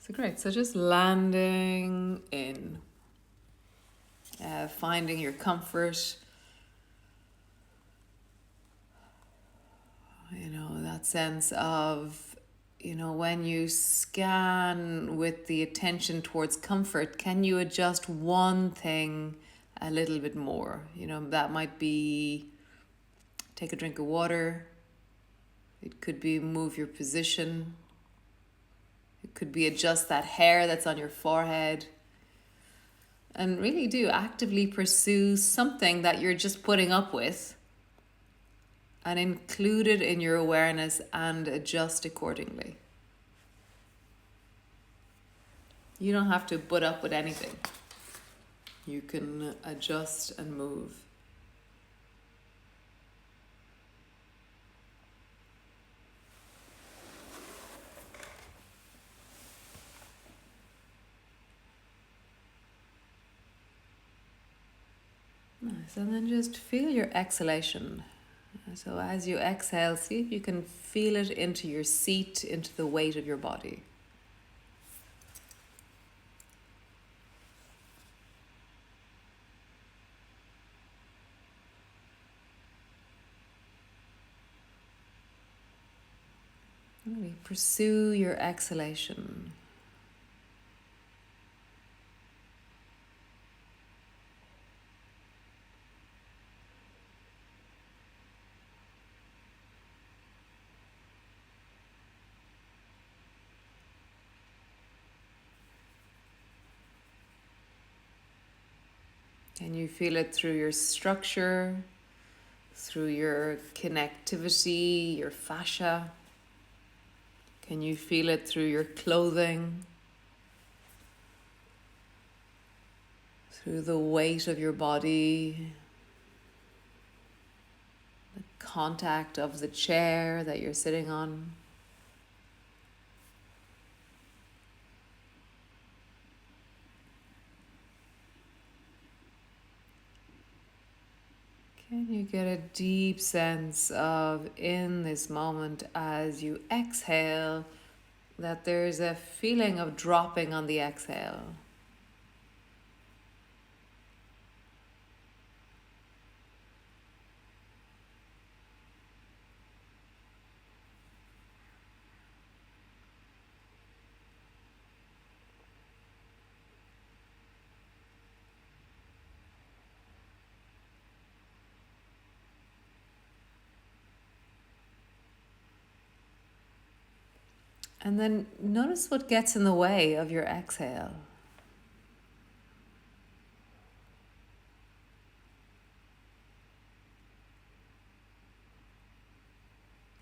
So great. So just landing in, finding your comfort, that sense of, when you scan with the attention towards comfort, can you adjust one thing a little bit more? That might be take a drink of water. It could be move your position. It could be adjust that hair that's on your forehead. And really do actively pursue something that you're just putting up with and include it in your awareness and adjust accordingly. You don't have to put up with anything. You can adjust and move. Nice. And then just feel your exhalation. So as you exhale, see if you can feel it into your seat, into the weight of your body. Really pursue your exhalation. Can you feel it through your structure, through your connectivity, your fascia? Can you feel it through your clothing, through the weight of your body, the contact of the chair that you're sitting on? Can you get a deep sense of, in this moment, as you exhale, that there's a feeling of dropping on the exhale? And then notice what gets in the way of your exhale.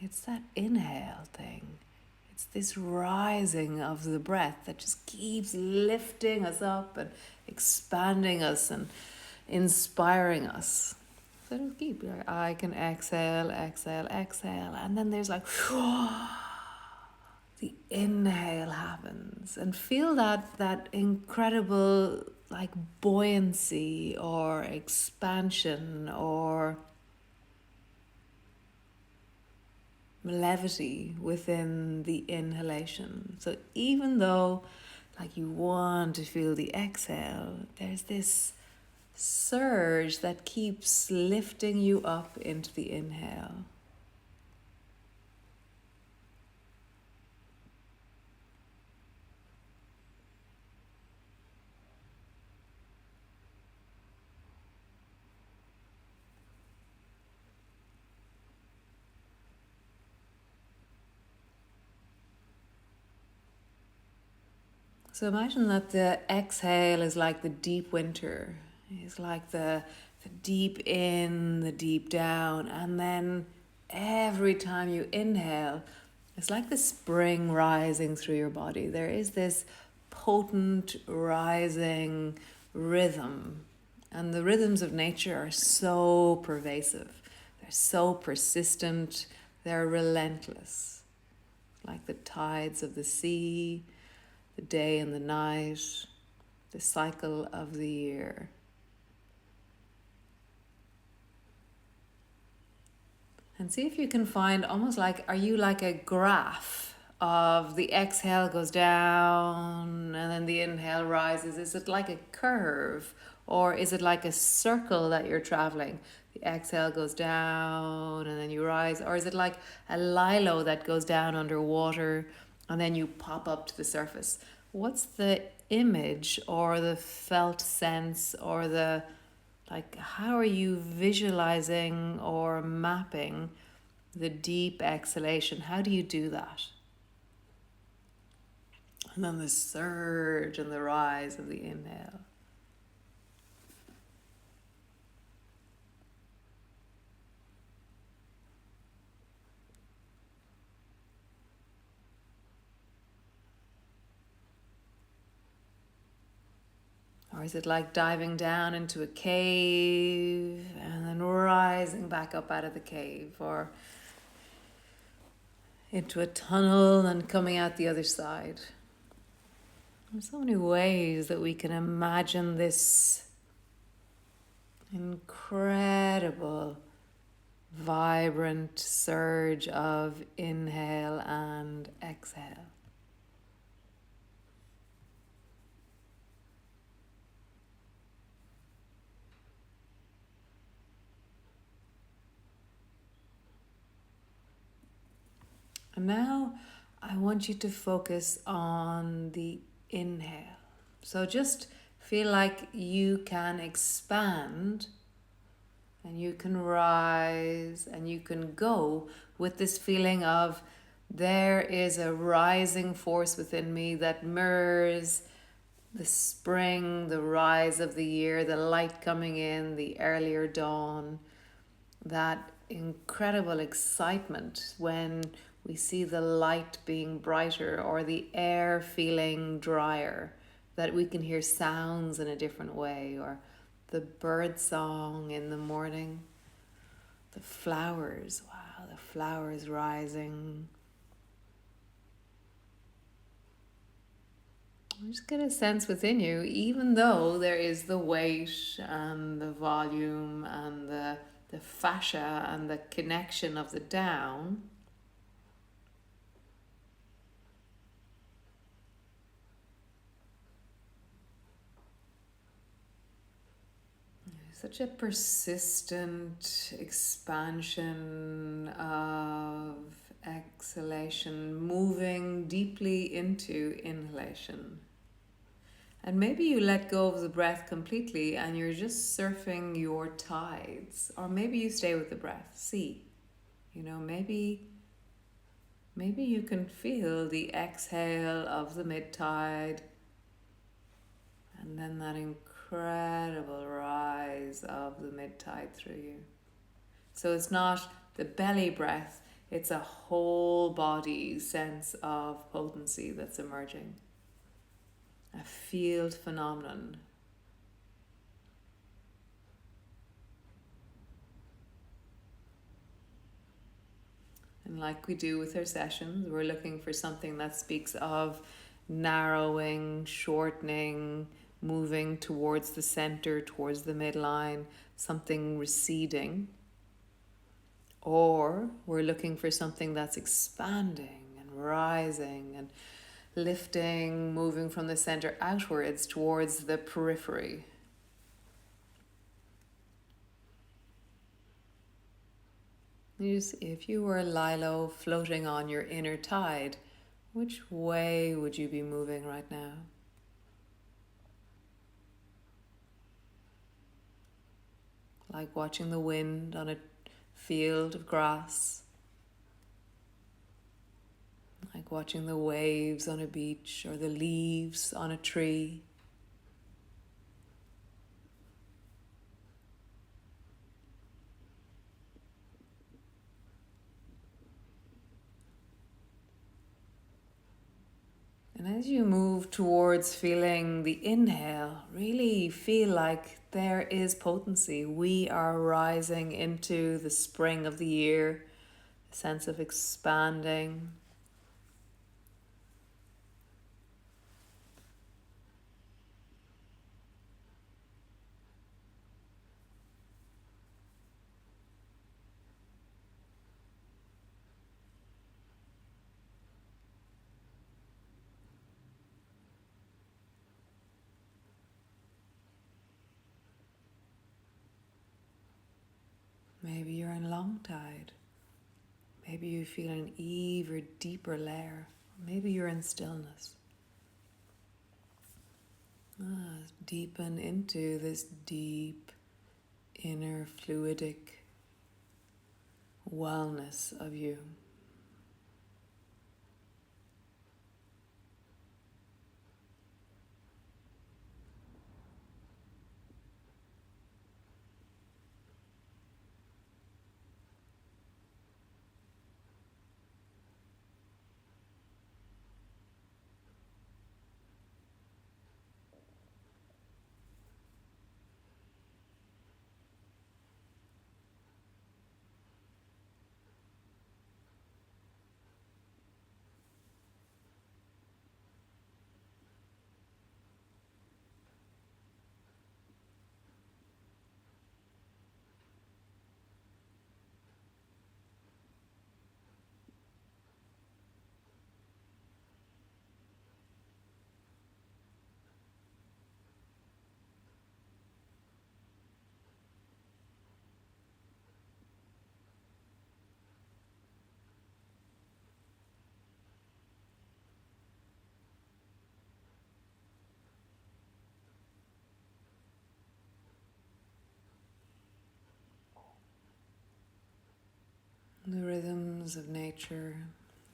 It's that inhale thing. It's this rising of the breath that just keeps lifting us up and expanding us and inspiring us. So just keep, I can exhale, exhale, exhale. And then there's like, the inhale happens, and feel that incredible like buoyancy or expansion or levity within the inhalation. So even though like you want to feel the exhale, there's this surge that keeps lifting you up into the inhale. So imagine that the exhale is like the deep winter. It's like the deep in, the deep down. And then every time you inhale, it's like the spring rising through your body. There is this potent rising rhythm. And the rhythms of nature are so pervasive. They're so persistent. They're relentless. Like the tides of the sea, the day and the night, the cycle of the year. And see if you can find almost like, are you like a graph of the exhale goes down and then the inhale rises? Is it like a curve or is it like a circle that you're traveling? The exhale goes down and then you rise, or is it like a lilo that goes down underwater and then you pop up to the surface? What's the image or the felt sense or the, like, how are you visualizing or mapping the deep exhalation? How do you do that? And then the surge and the rise of the inhale. Or is it like diving down into a cave and then rising back up out of the cave, or into a tunnel and coming out the other side? There's so many ways that we can imagine this incredible, vibrant surge of inhale and exhale. And now I want you to focus on the inhale. So just feel like you can expand and you can rise and you can go with this feeling of there is a rising force within me that mirrors the spring, the rise of the year, the light coming in, the earlier dawn, that incredible excitement when we see the light being brighter or the air feeling drier, that we can hear sounds in a different way, or the bird song in the morning, the flowers, wow, the flowers rising. Just get a sense within you, even though there is the weight and the volume and the fascia and the connection of the down, such a persistent expansion of exhalation, moving deeply into inhalation. And maybe you let go of the breath completely and you're just surfing your tides. Or maybe you stay with the breath. See, maybe you can feel the exhale of the mid-tide and then that incredible rise of the mid-tide through you. So it's not the belly breath, it's a whole body sense of potency that's emerging. A field phenomenon. And like we do with our sessions, we're looking for something that speaks of narrowing, shortening, moving towards the center, towards the midline, something receding. Or we're looking for something that's expanding and rising and lifting, moving from the center outwards towards the periphery. If you were Lilo floating on your inner tide, which way would you be moving right now? Like watching the wind on a field of grass, like watching the waves on a beach or the leaves on a tree. And as you move towards feeling the inhale, really feel like there is potency. We are rising into the spring of the year, a sense of expanding. Maybe you're in long tide. Maybe you feel an even deeper layer. Maybe you're in stillness. Deepen into this deep inner fluidic wellness of you. The rhythms of nature,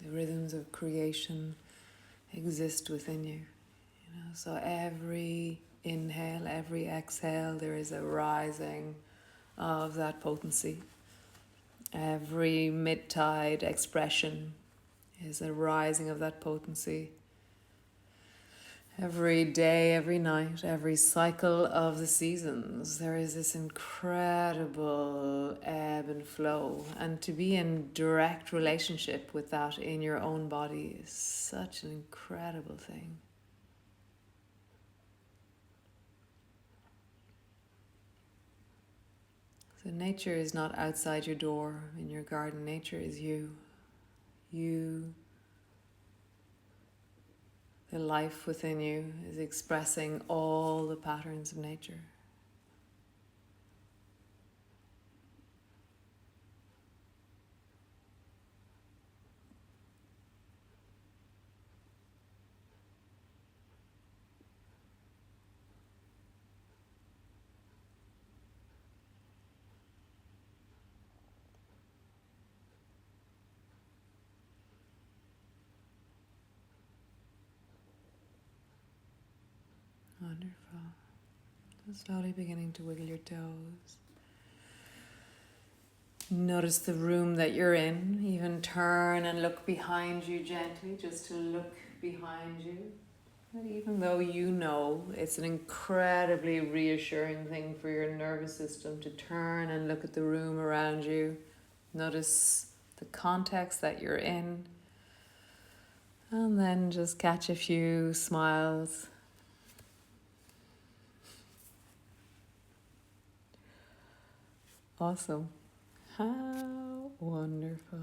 the rhythms of creation exist within you. So every inhale, every exhale, there is a rising of that potency. Every mid-tide expression is a rising of that potency. Every day, every night, every cycle of the seasons, there is this incredible ebb and flow. And to be in direct relationship with that in your own body is such an incredible thing. So nature is not outside your door in your garden. Nature is you. You, the life within you, is expressing all the patterns of nature. Wonderful. Slowly beginning to wiggle your toes. Notice the room that you're in. Even turn and look behind you gently, just to look behind you. And even though you know it's an incredibly reassuring thing for your nervous system to turn and look at the room around you, notice the context that you're in, and then just catch a few smiles. Awesome. How wonderful.